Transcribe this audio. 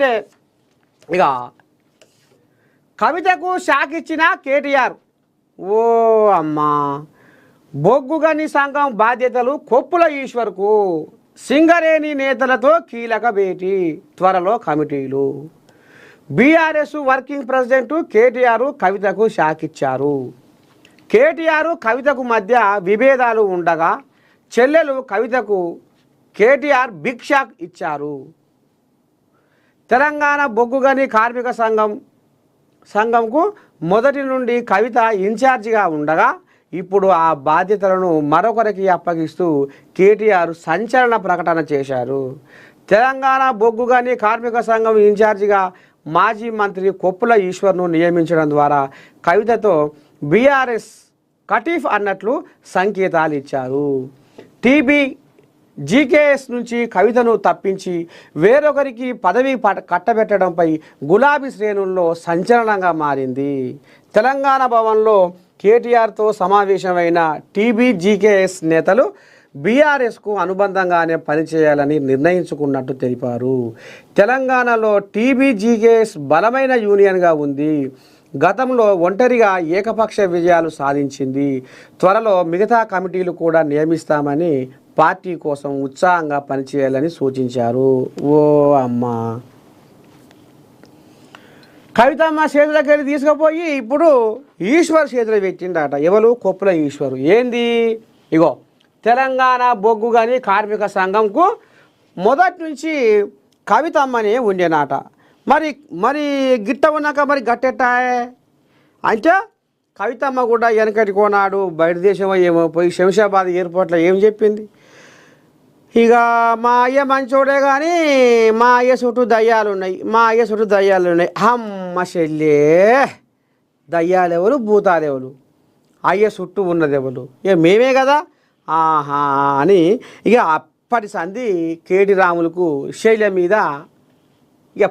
ఇకపోతే ఇక కవితకు షాక్ ఇచ్చిన కేటీఆర్. ఓ అమ్మా, బొగ్గుగని సంఘం బాధ్యతలు కొప్పుల ఈశ్వర్కు, సింగరేణి నేతలతో కీలక భేటీ, త్వరలో కమిటీలు. బీఆర్ఎస్ వర్కింగ్ ప్రెసిడెంట్ కేటీఆర్ కవితకు షాక్ ఇచ్చారు. కేటీఆర్ కవితకు మధ్య విభేదాలు ఉండగా చెల్లెలు కవితకు కేటీఆర్ బిగ్ షాక్ ఇచ్చారు. తెలంగాణ బొగ్గుగని కార్మిక సంఘంకు మొదటి నుండి కవిత ఇన్ఛార్జిగా ఉండగా ఇప్పుడు ఆ బాధ్యతలను మరొకరికి అప్పగిస్తూ కేటీఆర్ సంచలన ప్రకటన చేశారు. తెలంగాణ బొగ్గుగని కార్మిక సంఘం ఇన్ఛార్జిగా మాజీ మంత్రి కొప్పుల ఈశ్వర్ను నియమించడం ద్వారా కవితతో బీఆర్ఎస్ కటీఫ్ అన్నట్లు సంకేతాలు ఇచ్చారు. జీకేఎస్ నుంచి కవితను తప్పించి వేరొకరికి పదవి కట్టబెట్టడంపై గులాబీ శ్రేణుల్లో సంచలనంగా మారింది. తెలంగాణ భవన్లో కేటీఆర్తో సమావేశమైన జీకేఎస్ నేతలు బీఆర్ఎస్కు అనుబంధంగానే పనిచేయాలని నిర్ణయించుకున్నట్టు తెలిపారు. తెలంగాణలో జీకేఎస్ బలమైన యూనియన్గా ఉంది. గతంలో ఒంటరిగా ఏకపక్ష విజయాలు సాధించింది. త్వరలో మిగతా కమిటీలు కూడా నియమిస్తామని పార్టీ కోసం ఉత్సాహంగా పనిచేయాలని సూచించారు. ఓ అమ్మా, కవితమ్మ చేతులకు వెళ్ళి తీసుకుపోయి ఇప్పుడు ఈశ్వర్ చేతులు పెట్టిండట. ఎవరు? కొప్పుల ఈశ్వరు. ఏంది? ఇగో తెలంగాణ బొగ్గుగని కార్మిక సంఘంకు మొదటి నుంచి కవితమ్మనే ఉండేనాట. మరి గిట్ట ఉన్నాక మరి గట్టెట్టాయే అంటే కవితమ్మ కూడా వెనకటి కోనాడు బయట దేశం ఏమో పోయి శంషాబాద్ ఎయిర్పోర్ట్లో ఏం చెప్పింది, ఇక మా అయ్య మంచోడే కానీ మా అయ్య చుట్టూ దయ్యాలు ఉన్నాయి. అమ్మ చెల్లే, దయ్యాలెవరు భూతాలెవరు, అయ్య చుట్టూ ఉన్నదెవరు, ఇక మేమే కదా ఆహా అని ఇక అప్పటి సంధి కేడి రాములకు శైల మీద